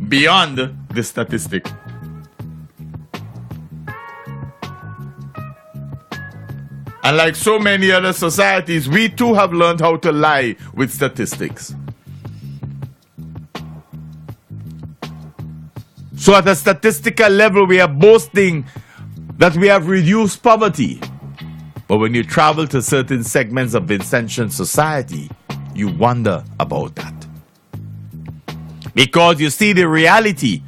beyond the statistic. And like so many other societies, we too have learned how to lie with statistics. So at a statistical level, we are boasting that we have reduced poverty. But when you travel to certain segments of Vincentian society, you wonder about that. Because you see the reality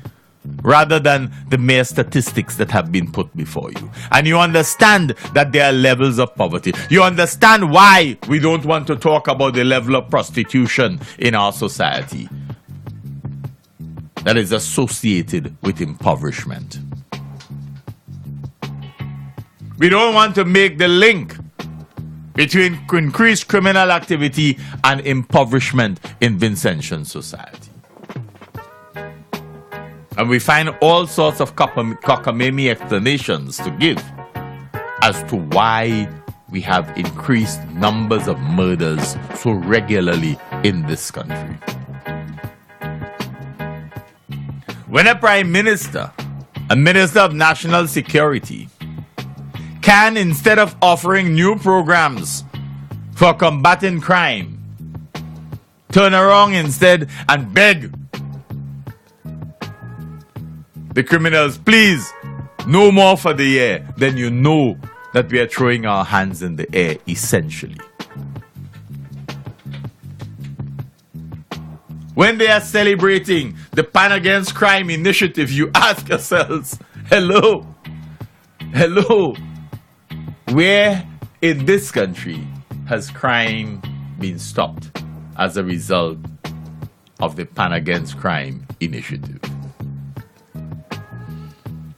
rather than the mere statistics that have been put before you. And you understand that there are levels of poverty. You understand why we don't want to talk about the level of prostitution in our society that is associated with impoverishment. We don't want to make the link between increased criminal activity and impoverishment in Vincentian society. And we find all sorts of cockamamie explanations to give as to why we have increased numbers of murders so regularly in this country. When a prime minister, a minister of national security, can, instead of offering new programs for combating crime, turn around instead and beg the criminals, please, no more for the year, then you know that we are throwing our hands in the air, essentially. When they are celebrating the Pan Against Crime initiative, you ask yourselves, hello, where in this country has crime been stopped as a result of the Pan Against Crime initiative?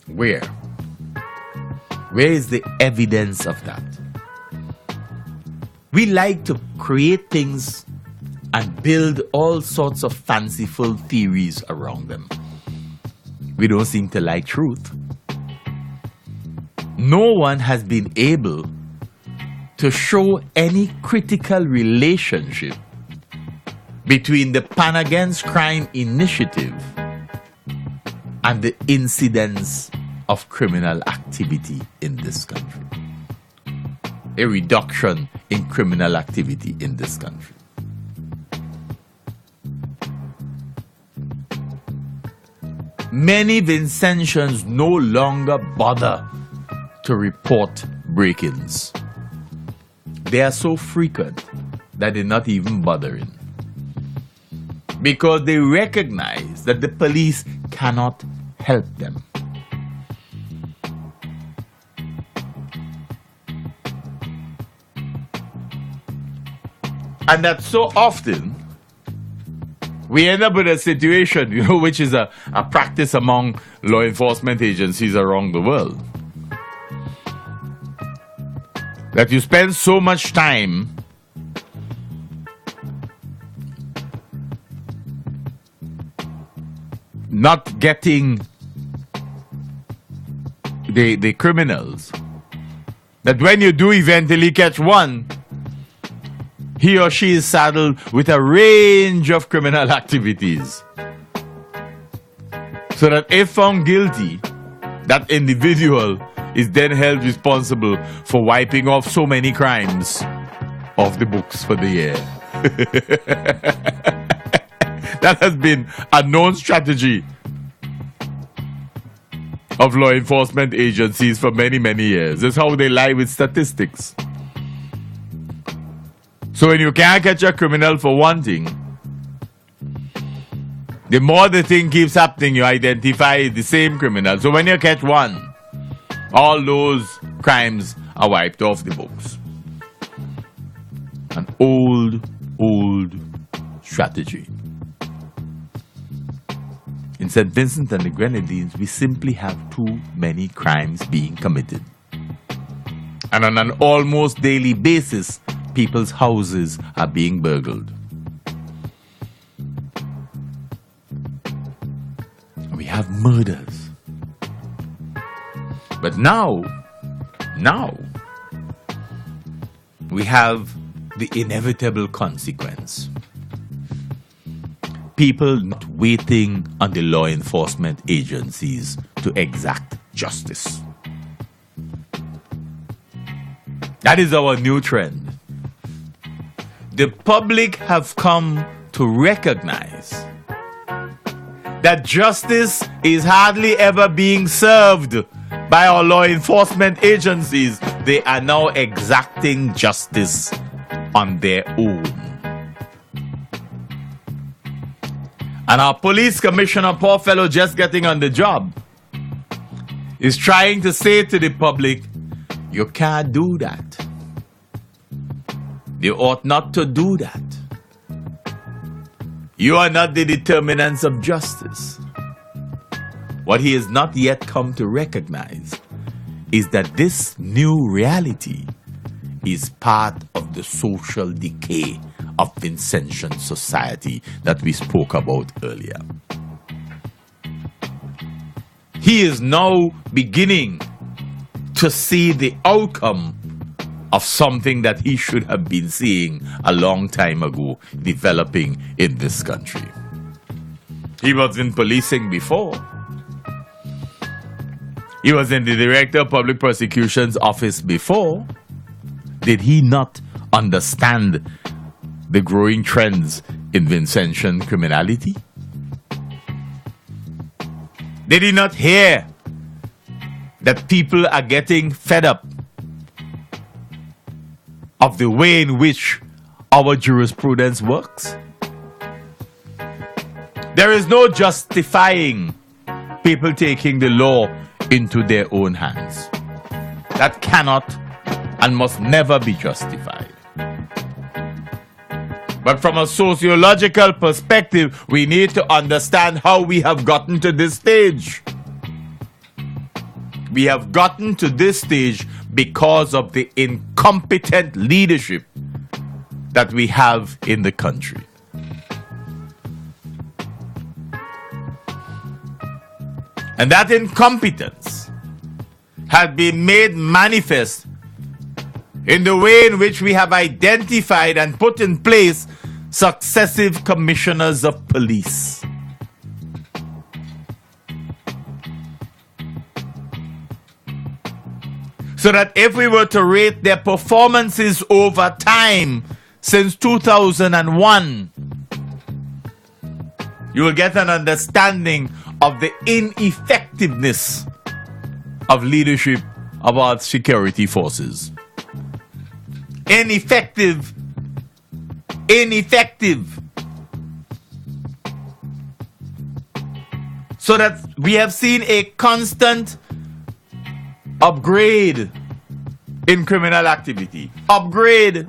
Where? Where is the evidence of that? We like to create things and build all sorts of fanciful theories around them. We don't seem to like truth. No one has been able to show any critical relationship between the Pan Against Crime initiative and the incidence of criminal activity in this country. A reduction in criminal activity in this country. Many Vincentians no longer bother to report break-ins. They are so frequent that they're not even bothering. Because they recognize that the police cannot help them. And that so often we end up with a situation, which is a practice among law enforcement agencies around the world. That you spend so much time not getting the criminals, that when you do eventually catch one, he or she is saddled with a range of criminal activities. So that if found guilty, that individual is then held responsible for wiping off so many crimes off the books for the year. That has been a known strategy of law enforcement agencies for many, many years. That's how they lie with statistics. So when you can't catch a criminal for one thing, the more the thing keeps happening, you identify the same criminal. So when you catch one, all those crimes are wiped off the books. An old strategy. In St. Vincent and the Grenadines, we simply have too many crimes being committed. And on an almost daily basis, people's houses are being burgled. We have murders. But now, we have the inevitable consequence. people not waiting on the law enforcement agencies to exact justice. That is our new trend. The public have come to recognize that justice is hardly ever being served by our law enforcement agencies. They are now exacting justice on their own. And our police commissioner, poor fellow just getting on the job, is trying to say to the public, you can't do that. You ought not to do that. You are not the determinants of justice. What he has not yet come to recognize is that this new reality is part of the social decay of Vincentian society that we spoke about earlier. He is now beginning to see the outcome of something that he should have been seeing a long time ago developing in this country. He was in policing before. He was in the Director of Public Prosecution's office before. Did he not understand the growing trends in Vincentian criminality? Did he not hear that people are getting fed up of the way in which our jurisprudence works? There is no justifying people taking the law into their own hands. That cannot and must never be justified. But from a sociological perspective, we need to understand how we have gotten to this stage. We have gotten to this stage because of the incompetent leadership that we have in the country. And that incompetence has been made manifest in the way in which we have identified and put in place successive commissioners of police. So that if we were to rate their performances over time since 2001, you will get an understanding of the ineffectiveness of leadership of our security forces. Ineffective. So that we have seen a constant upgrade in criminal activity. Upgrade.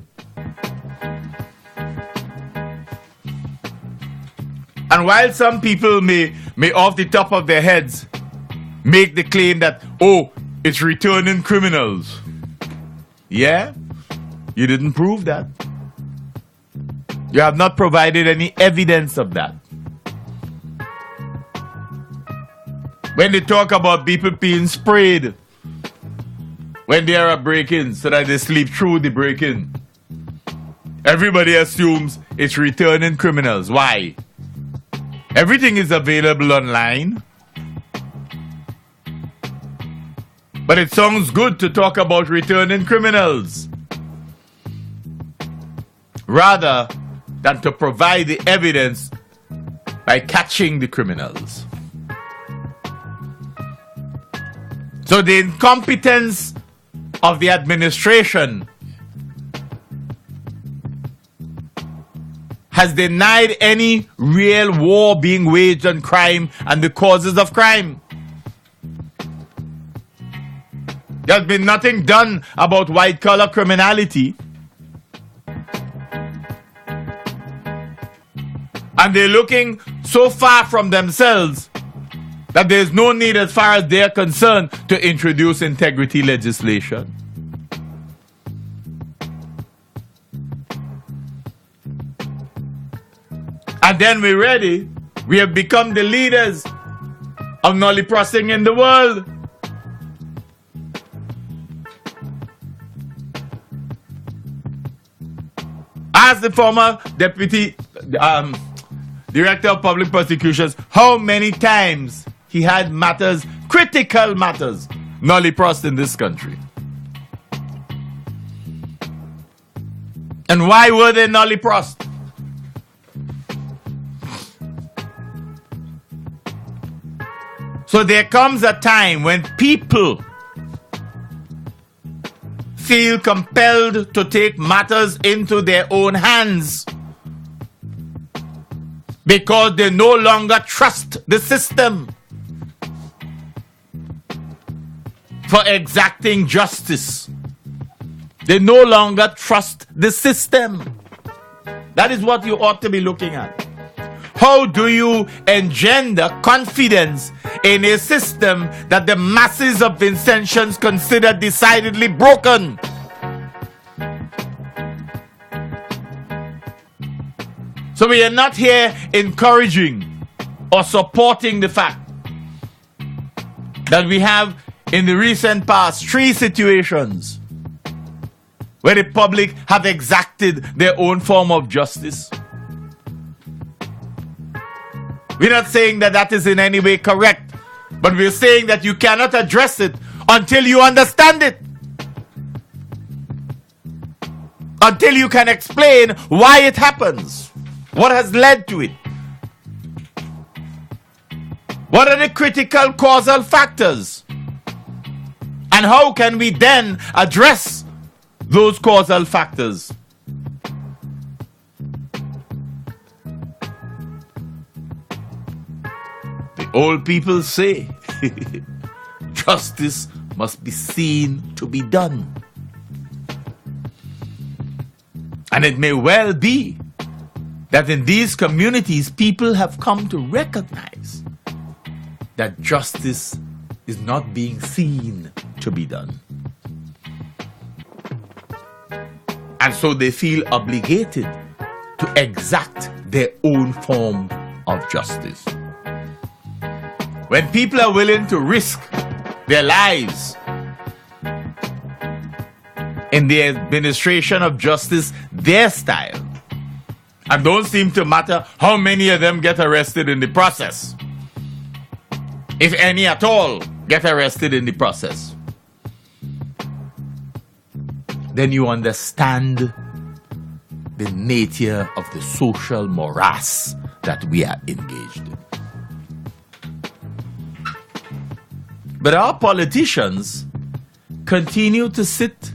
And while some people may off the top of their heads make the claim that, oh, it's returning criminals. Yeah? You didn't prove that. You have not provided any evidence of that. When they talk about people being sprayed when there are break-ins so that they sleep through the break-in, everybody assumes it's returning criminals. Why? Everything is available online. But it sounds good to talk about returning criminals rather than to provide the evidence by catching the criminals. So the incompetence of the administration has denied any real war being waged on crime and the causes of crime. There's been nothing done about white-collar criminality. And they're looking so far from themselves that there's no need, as far as they're concerned, to introduce integrity legislation. And then we're ready. We have become the leaders of nolly-processing in the world. As the former deputy Director of Public Prosecutions, how many times he had matters, critical matters, nollie-prost in this country. And why were they nollie-prost? So there comes a time when people feel compelled to take matters into their own hands because they no longer trust the system for exacting justice. They no longer trust the system. That is what you ought to be looking at. How do you engender confidence in a system that the masses of Vincentians consider decidedly broken? So we are not here encouraging or supporting the fact that we have in the recent past 3 situations where the public have exacted their own form of justice. We're not saying that that is in any way correct, but we're saying that you cannot address it until you understand it. Until you can explain why it happens. What has led to it? What are the critical causal factors? And how can we then address those causal factors? The old people say, justice must be seen to be done. And it may well be that in these communities, people have come to recognize that justice is not being seen to be done. And so they feel obligated to exact their own form of justice. When people are willing to risk their lives in the administration of justice, their style, and don't seem to matter how many of them get arrested in the process, if any at all get arrested in the process, then you understand the nature of the social morass that we are engaged in. But our politicians continue to sit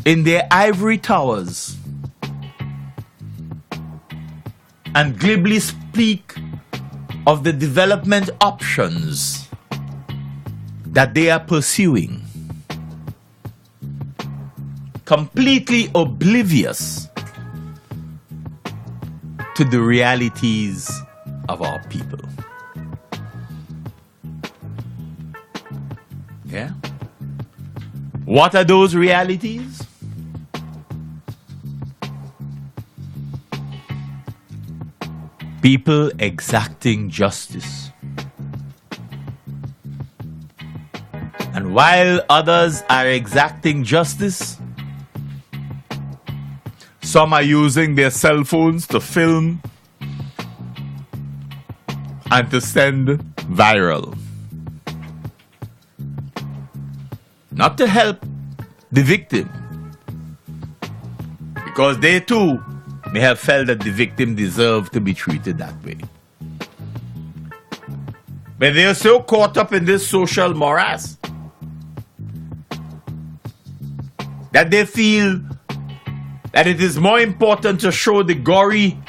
in their ivory towers and glibly speak of the development options that they are pursuing, completely oblivious to the realities of our people. Yeah? What are those realities? People exacting justice. And while others are exacting justice, some are using their cell phones to film and to send viral. Not to help the victim, because they too may have felt that the victim deserved to be treated that way. But they are so caught up in this social morass that they feel that it is more important to show the gory,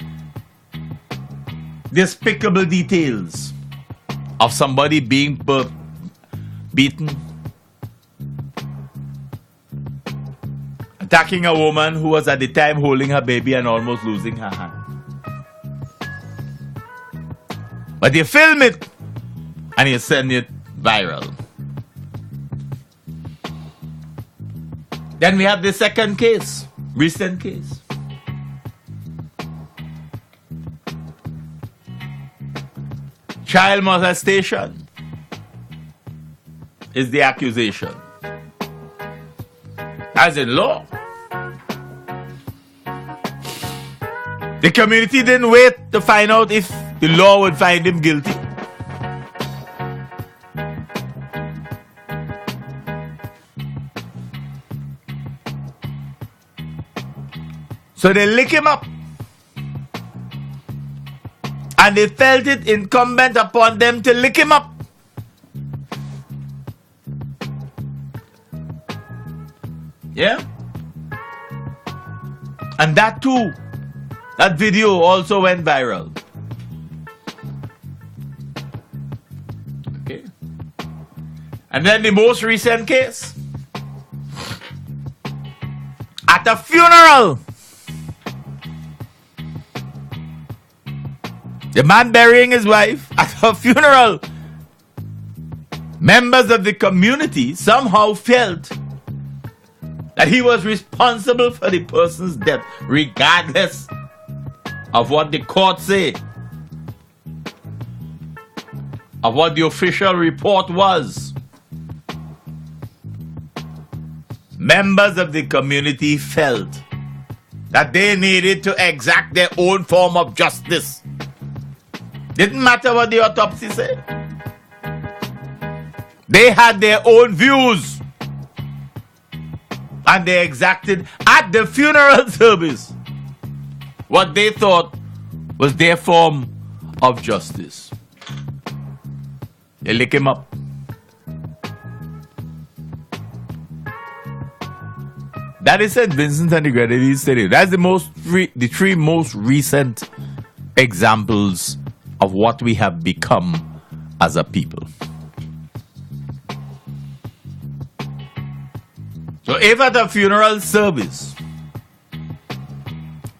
despicable details of somebody being beaten, attacking a woman who was at the time holding her baby and almost losing her hand. But you film it and you send it viral. Then we have the second case, recent case. Child molestation is the accusation. As in law, The community didn't wait to find out if the law would find him guilty. So they lick him up. And they felt it incumbent upon them to lick him up. Yeah? And that too, that video also went viral. Okay. And then the most recent case. At a funeral. The man burying his wife at her funeral. Members of the community somehow felt that he was responsible for the person's death, regardless of what the court say, of what the official report was. Members of the community felt that they needed to exact their own form of justice. Didn't matter what the autopsy said. They had their own views. And they exacted at the funeral service what they thought was their form of justice. They lick him up. That is St. Vincent and the Grenadines Stadium. That's the three most recent examples of what we have become as a people. So if at a funeral service,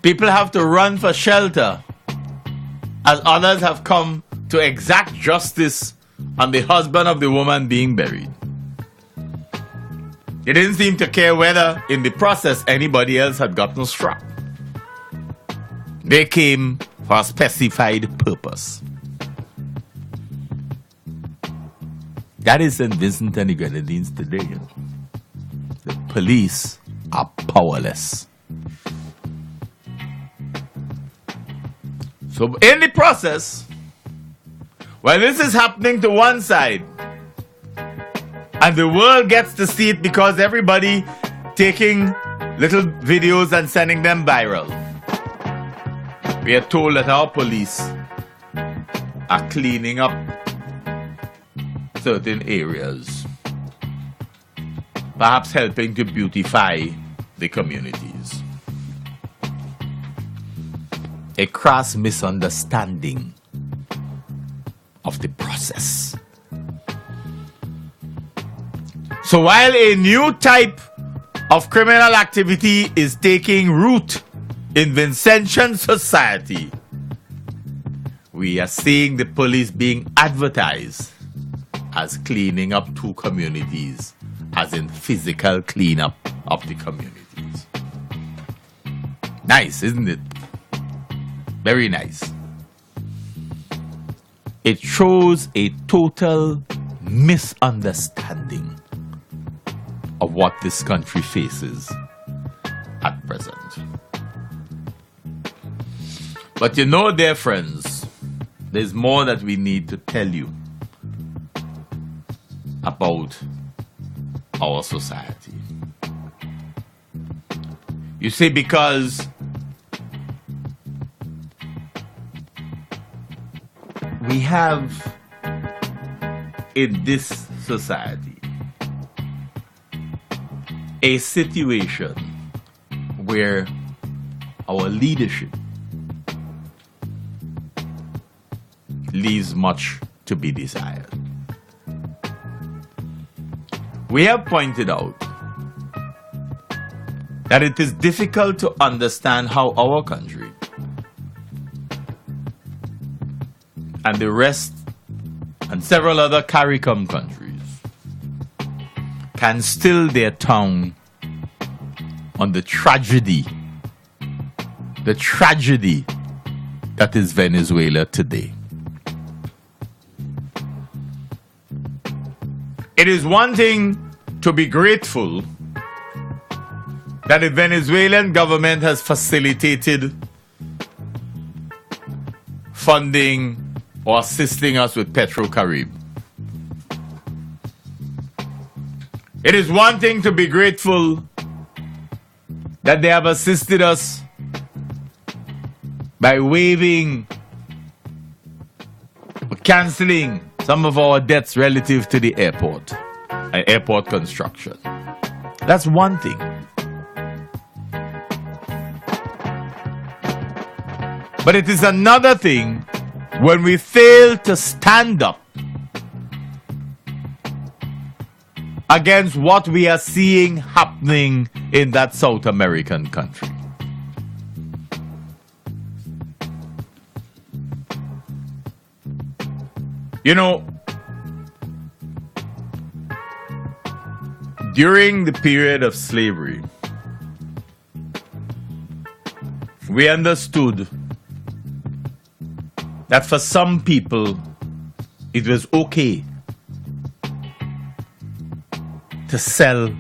people have to run for shelter as others have come to exact justice on the husband of the woman being buried, they didn't seem to care whether in the process anybody else had gotten struck. They came for a specified purpose. That is St. Vincent and the Grenadines today. You know. The police are powerless. So in the process, when this is happening to one side, and the world gets to see it because everybody taking little videos and sending them viral, we are told that our police are cleaning up certain areas, perhaps helping to beautify the communities. A crass misunderstanding of the process. So while a new type of criminal activity is taking root in Vincentian society, we are seeing the police being advertised as cleaning up two communities, as in physical cleanup of the communities. Nice, isn't it? Very nice. It shows a total misunderstanding of what this country faces at present. But you know, dear friends, there's more that we need to tell you about our society. You see, because we have in this society a situation where our leadership leaves much to be desired. We have pointed out that it is difficult to understand how our country and the rest and several other CARICOM countries can still their tongue on the tragedy that is Venezuela today. It is one thing to be grateful that the Venezuelan government has facilitated funding or assisting us with PetroCaribe. It is one thing to be grateful that they have assisted us by waiving or cancelling some of our debts relative to the airport and airport construction. That's one thing. But it is another thing when we fail to stand up against what we are seeing happening in that South American country. You know, during the period of slavery, we understood that for some people it was okay to sell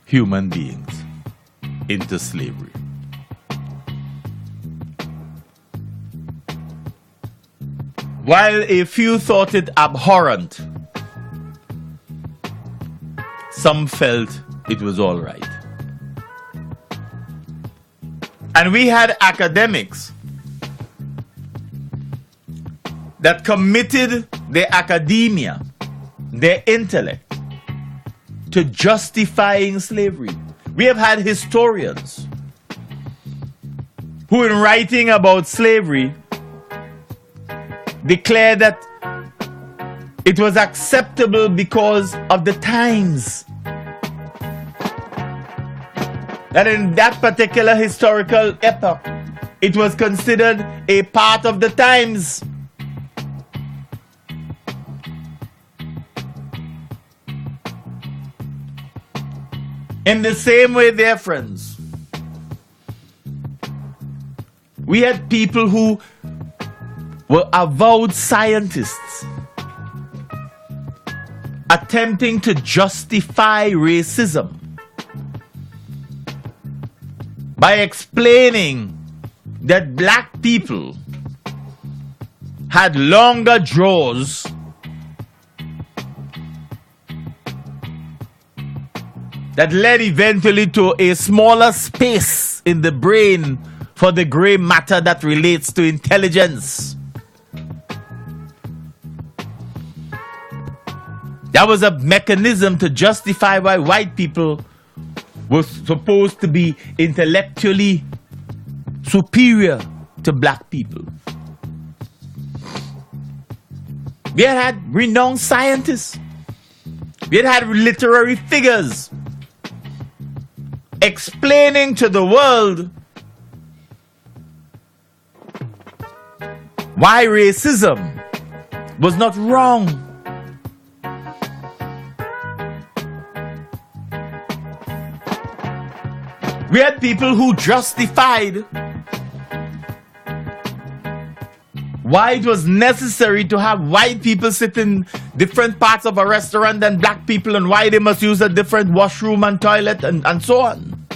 human beings into slavery. While a few thought it abhorrent, some felt it was all right. And we had academics that committed their academia, their intellect, to justifying slavery. We have had historians who, in writing about slavery, declared that it was acceptable because of the times. That in that particular historical epoch, it was considered a part of the times. In the same way, dear friends, we had people who were avowed scientists attempting to justify racism by explaining that black people had longer jaws that led eventually to a smaller space in the brain for the gray matter that relates to intelligence. That was a mechanism to justify why white people were supposed to be intellectually superior to black people. We had renowned scientists. We had literary figures explaining to the world why racism was not wrong. We had people who justified why it was necessary to have white people sit in different parts of a restaurant than black people, and why they must use a different washroom and toilet and so on.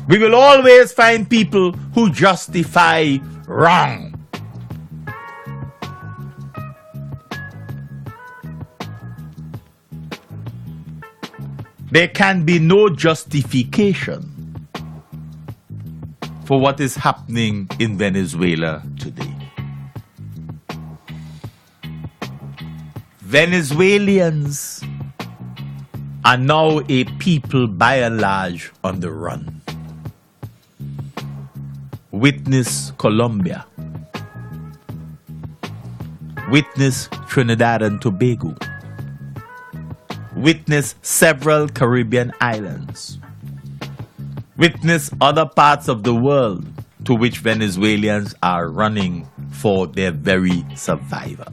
We will always find people who justify wrong. There can be no justification for what is happening in Venezuela today. Venezuelans are now a people by and large on the run. Witness Colombia. Witness Trinidad and Tobago. Witness several Caribbean islands. Witness other parts of the world to which Venezuelans are running for their very survival.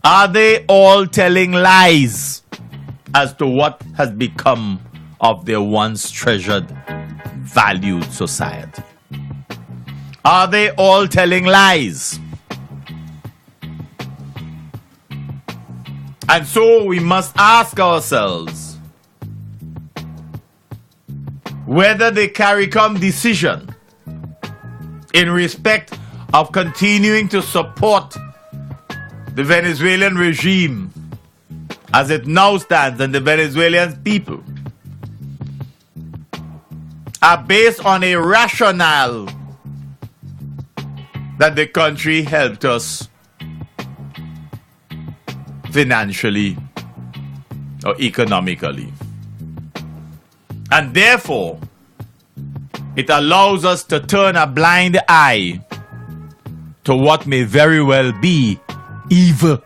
Are they all telling lies as to what has become of their once treasured, valued society? Are they all telling lies? And so we must ask ourselves whether the CARICOM decision in respect of continuing to support the Venezuelan regime as it now stands and the Venezuelan people are based on a rationale that the country helped us financially or economically. And therefore, it allows us to turn a blind eye to what may very well be evil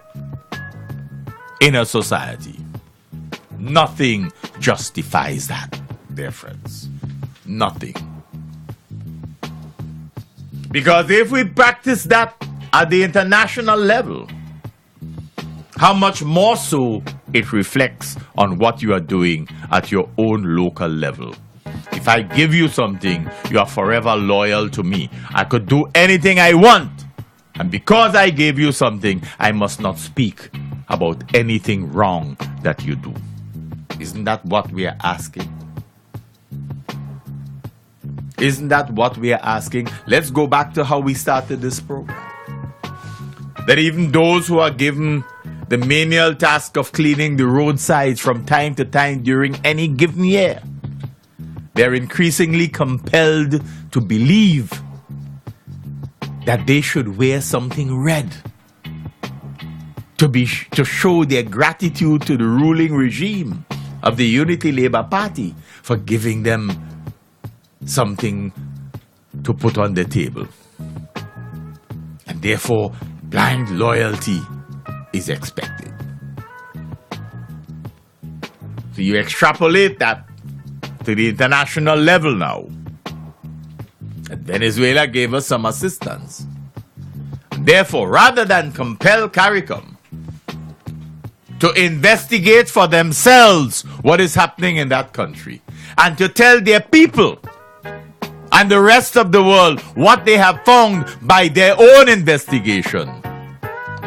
in a society. Nothing justifies that, dear friends. Nothing. Because if we practice that at the international level, how much more so it reflects on what you are doing at your own local level. If I give you something, you are forever loyal to me. I could do anything I want. And because I gave you something, I must not speak about anything wrong that you do. Isn't that what we are asking? Isn't that what we are asking? Let's go back to how we started this program. That even those who are given the menial task of cleaning the roadsides from time to time during any given year, they're increasingly compelled to believe that they should wear something red to show their gratitude to the ruling regime of the Unity Labour Party for giving them something to put on the table. And therefore, blind loyalty is expected. So you extrapolate that to the international level now. And Venezuela gave us some assistance. And therefore, rather than compel CARICOM to investigate for themselves what is happening in that country and to tell their people and the rest of the world what they have found by their own investigation,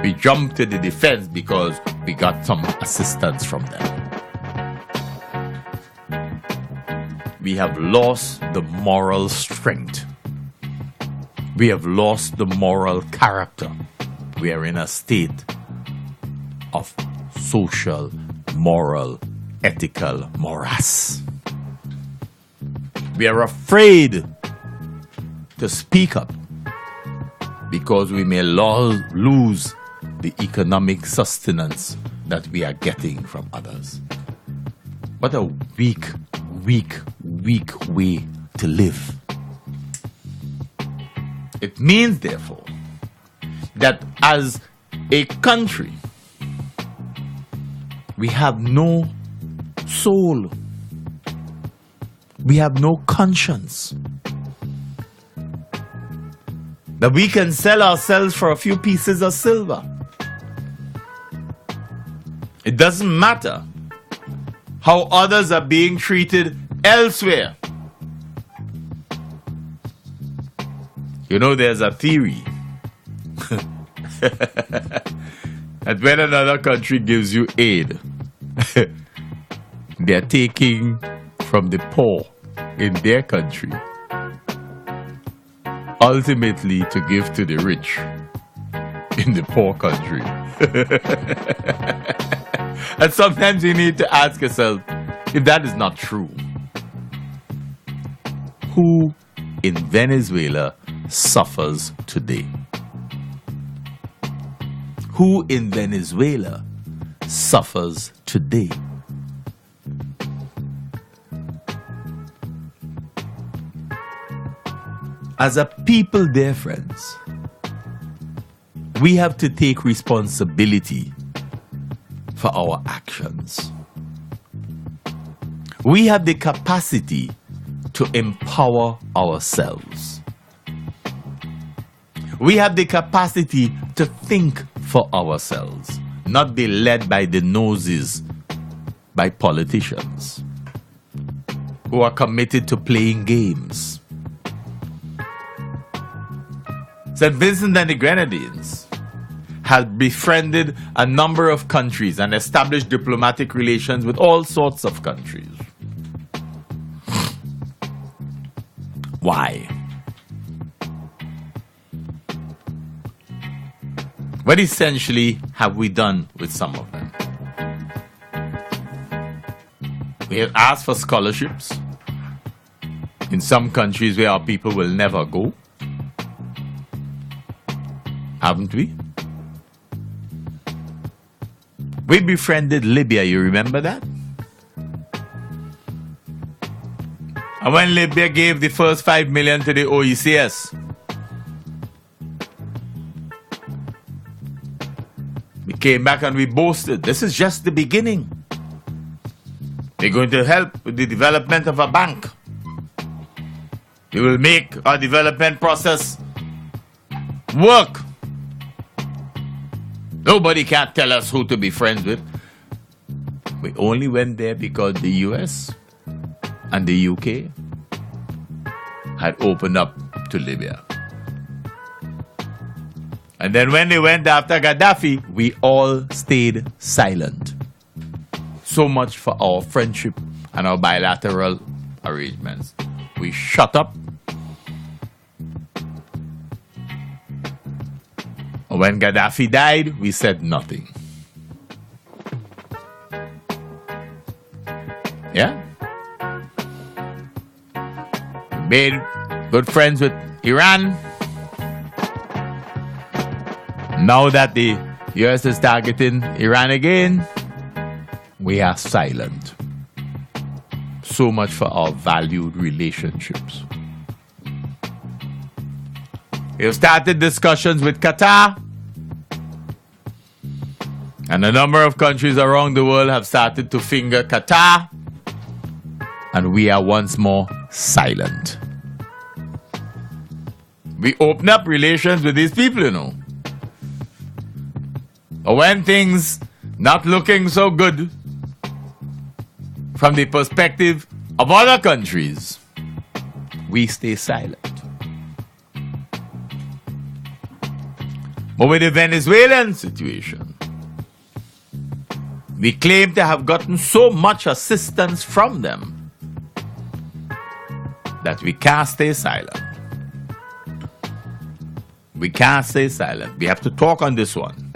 we jumped to the defense because we got some assistance from them. We have lost the moral strength. We have lost the moral character. We are in a state of social, moral, ethical morass. We are afraid to speak up because we may lose the economic sustenance that we are getting from others. What a weak way to live. It means, therefore, that as a country, we have no soul. We have no conscience. That we can sell ourselves for a few pieces of silver. It doesn't matter how others are being treated elsewhere. You know, there's a theory that when another country gives you aid, they're taking from the poor in their country, ultimately to give to the rich in the poor country. And sometimes you need to ask yourself, if that is not true, who in Venezuela suffers today? Who in Venezuela suffers today? As a people, dear friends, we have to take responsibility for our actions. We have the capacity to empower ourselves. We have the capacity to think for ourselves, not be led by the noses by politicians who are committed to playing games. St. Vincent and the Grenadines had befriended a number of countries and established diplomatic relations with all sorts of countries. Why? What essentially have we done with some of them? We have asked for scholarships in some countries where our people will never go. Haven't we? We befriended Libya, you remember that? And when Libya gave the first 5 million to the OECS, we came back and we boasted, this is just the beginning. We're going to help with the development of a bank. We will make our development process work. Nobody can tell us who to be friends with. We only went there because the US and the UK had opened up to Libya. And then when they went after Gaddafi, we all stayed silent. So much for our friendship and our bilateral arrangements. We shut up. When Gaddafi died, we said nothing. Yeah? We made good friends with Iran. Now that the US is targeting Iran again, we are silent. So much for our valued relationships. We have started discussions with Qatar. And a number of countries around the world have started to finger Qatar. And we are once more silent. We open up relations with these people, you know. But when things not looking so good from the perspective of other countries, we stay silent. But with the Venezuelan situation, we claim to have gotten so much assistance from them that we can't stay silent. We can't stay silent. We have to talk on this one.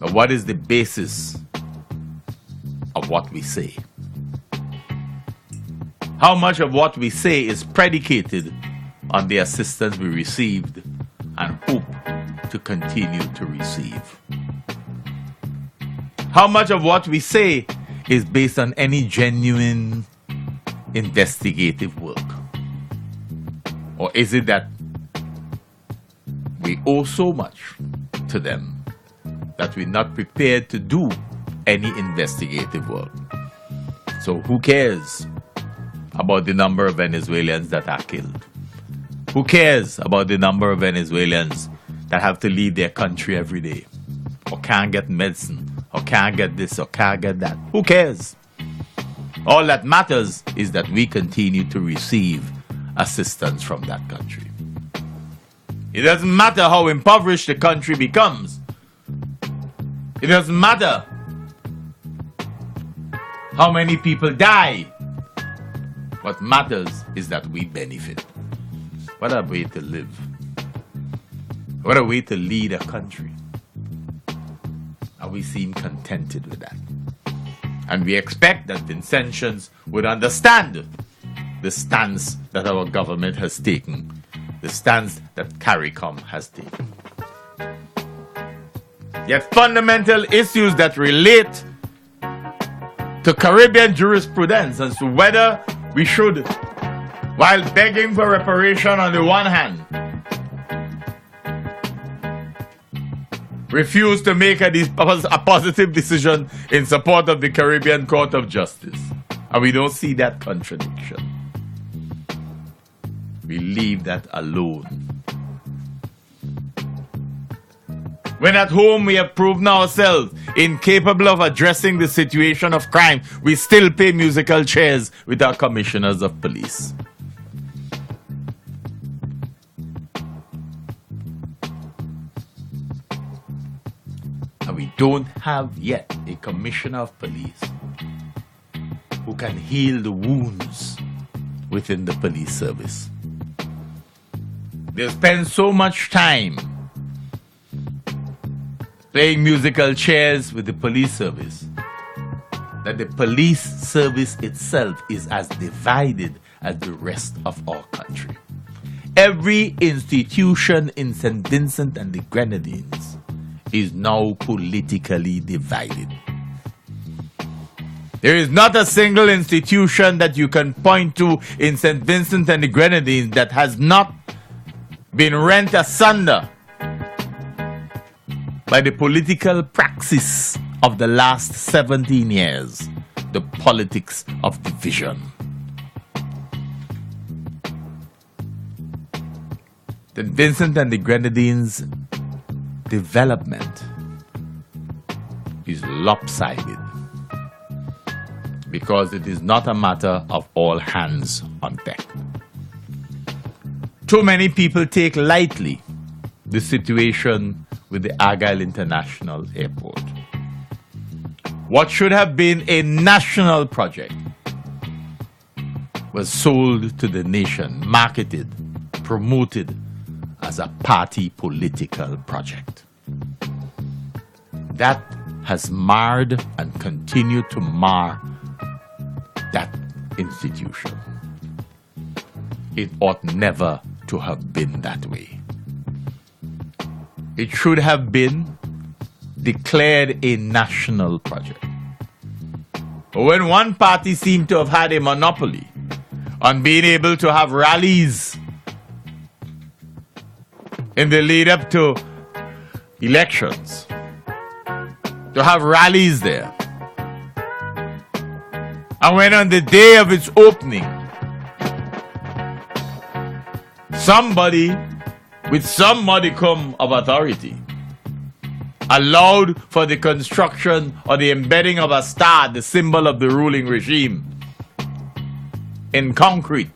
But what is the basis of what we say? How much of what we say is predicated on the assistance we received and hope to continue to receive? How much of what we say is based on any genuine investigative work? Or is it that we owe so much to them that we're not prepared to do any investigative work? So who cares about the number of Venezuelans that are killed? Who cares about the number of Venezuelans that have to leave their country every day, or can't get medicine, or can't get this, or can't get that? Who cares? All that matters is that we continue to receive assistance from that country. It doesn't matter how impoverished the country becomes. It doesn't matter how many people die. What matters is that we benefit. What a way to live. What a way to lead a country. And we seem contented with that. And we expect that Vincentians would understand the stance that our government has taken, the stance that CARICOM has taken. Yet fundamental issues that relate to Caribbean jurisprudence as to whether we should, while begging for reparation on the one hand, refuse to make a positive decision in support of the Caribbean Court of Justice. And we don't see that contradiction. We leave that alone. When at home we have proven ourselves incapable of addressing the situation of crime, we still pay musical chairs with our commissioners of police. And we don't have yet a commissioner of police who can heal the wounds within the police service. They spend so much time playing musical chairs with the police service, that the police service itself is as divided as the rest of our country. Every institution in St. Vincent and the Grenadines is now politically divided. There is not a single institution that you can point to in St. Vincent and the Grenadines that has not been rent asunder by the political praxis of the last 17 years, the politics of division. St. Vincent and the Grenadines' development is lopsided because it is not a matter of all hands on deck. Too many people take lightly the situation with the Argyle International Airport. What should have been a national project was sold to the nation, marketed, promoted as a party political project. That has marred and continued to mar that institution. It ought never to have been that way. It should have been declared a national project. But when one party seemed to have had a monopoly on being able to have rallies in the lead up to elections, to have rallies there, and when on the day of its opening, somebody with some modicum of authority allowed for the construction or the embedding of a star, the symbol of the ruling regime, in concrete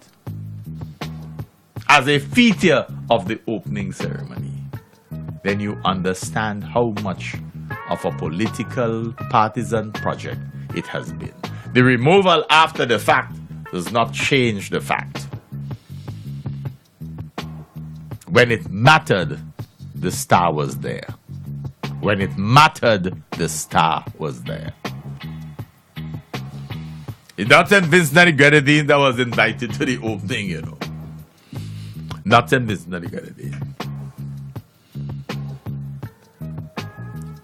as a feature of the opening ceremony, then you understand how much of a political partisan project it has been. The removal after the fact does not change the fact. When it mattered, the star was there. When it mattered, the star was there. It's not St. Vincent and the Grenadines that was invited to the opening, you know. Not St. Vincent and the Grenadines.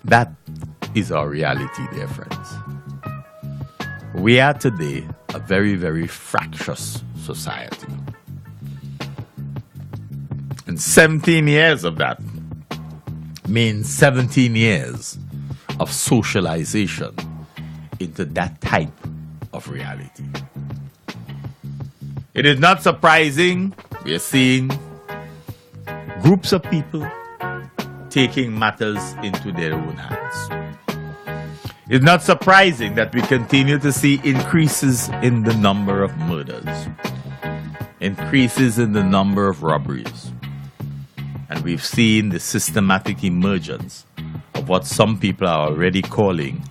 That is our reality, dear friends. We are today a very, very fractious society. And 17 years of that means 17 years of socialization into that type of reality. It is not surprising we are seeing groups of people taking matters into their own hands. It's not surprising that we continue to see increases in the number of murders, increases in the number of robberies, and we've seen the systematic emergence of what some people are already calling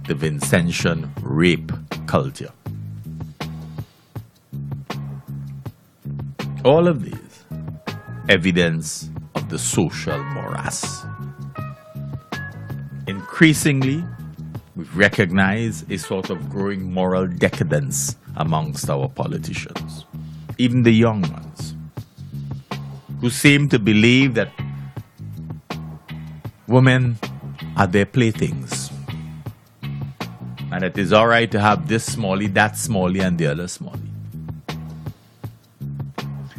the Vincentian rape culture. All of these evidence of the social morass. Increasingly, we recognize a sort of growing moral decadence amongst our politicians, even the young ones, who seem to believe that women are their playthings, and it is all right to have this smallie, that smallie, and the other smallie.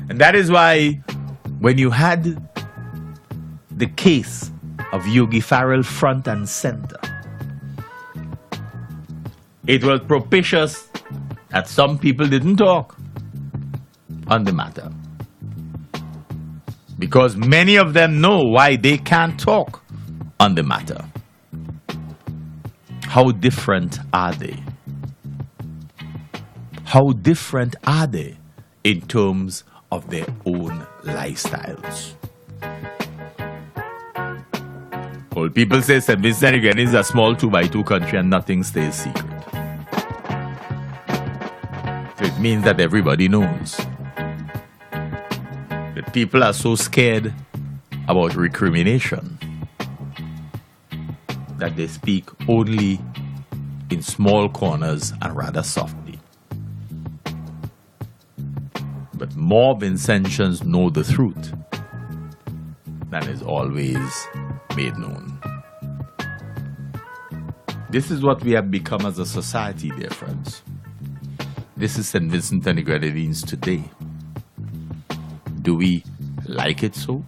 And that is why when you had the case of Yogi Farrell front and center, it was propitious that some people didn't talk on the matter, because many of them know why they can't talk on the matter. How different are they? How different are they in terms of their own lifestyles? Old people say St. Vincent and the Grenadines is a small 2x2 country and nothing stays secret. So it means that everybody knows. That people are so scared about recrimination that they speak only in small corners and rather softly. But more Vincentians know the truth than is always made known. This is what we have become as a society, dear friends. This is St. Vincent and the Grenadines today. Do we like it so?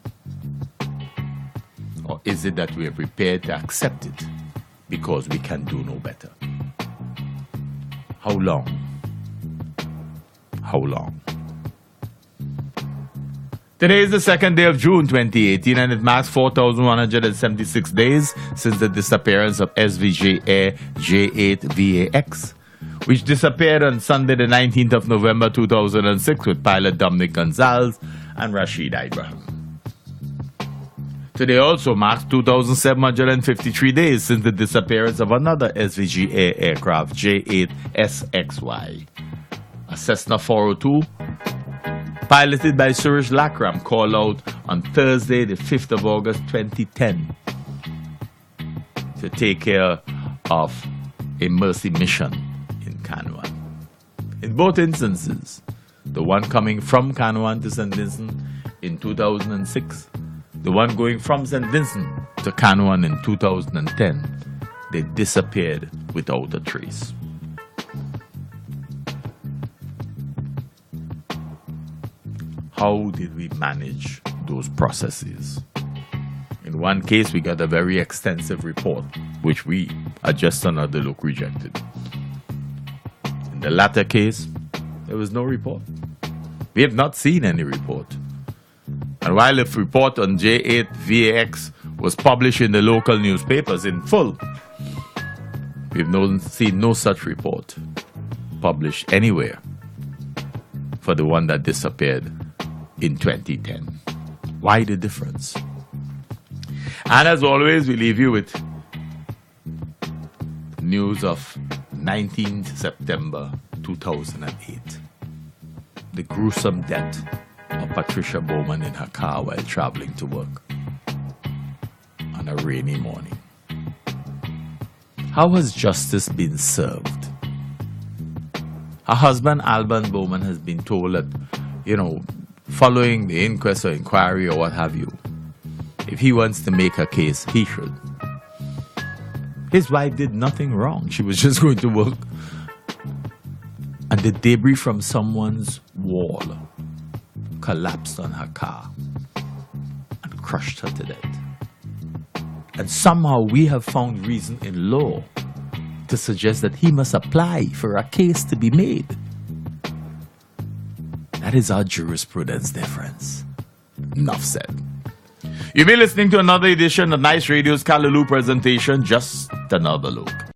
Or is it that we are prepared to accept it because we can do no better? How long? How long? Today is the 2nd day of June 2018 and it marks 4,176 days since the disappearance of SVJ Air J8VAX, which disappeared on Sunday the 19th of November 2006 with pilot Dominic Gonzalez and Rashid Ibrahim. Today also marks 2,753 days since the disappearance of another SVJ Air aircraft J8SXY, a Cessna 402 piloted by Suresh Lakram, called out on Thursday, the 5th of August 2010 to take care of a mercy mission in Canouan. In both instances, the one coming from Canouan to St. Vincent in 2006, the one going from St. Vincent to Canouan in 2010, they disappeared without a trace. How did we manage those processes? In one case, we got a very extensive report, which we, at Just Another Look, rejected. In the latter case, there was no report. We have not seen any report. And while the report on J8VAX was published in the local newspapers in full, we've seen no such report published anywhere for the one that disappeared in 2010. Why the difference? And as always, we leave you with news of 19th September 2008. The gruesome death of Patricia Bowman in her car while traveling to work on a rainy morning. How has justice been served? Her husband, Alban Bowman, has been told that, following the inquest or inquiry or what have you, if he wants to make a case, he should. His wife did nothing wrong. She was just going to work. And the debris from someone's wall collapsed on her car and crushed her to death. And somehow we have found reason in law to suggest that he must apply for a case to be made. That is our jurisprudence, dear friends. Enough said. You've been listening to another edition of Nice Radio's Callaloo presentation, Just Another Look.